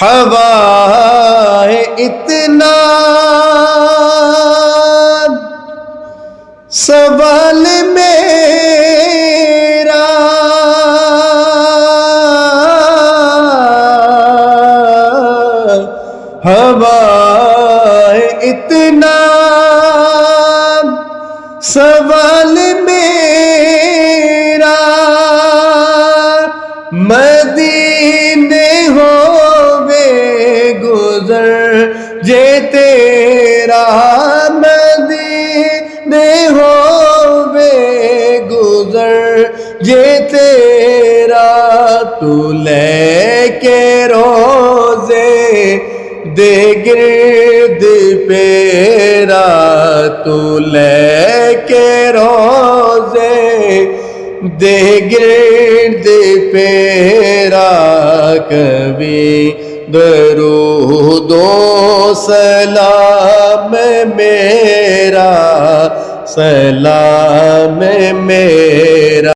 ہوا ہے اتنا سوال میرا ہوا ہے اتنا سوال میرا مدینے ہووے گزر جے تیرا مدینے ہووے گزر جے تیرا تو لے کے روزے دے گرد پیرا تو لے کے روزے دے گرد پیرا کبھی درود و سلام میرا سلام میرا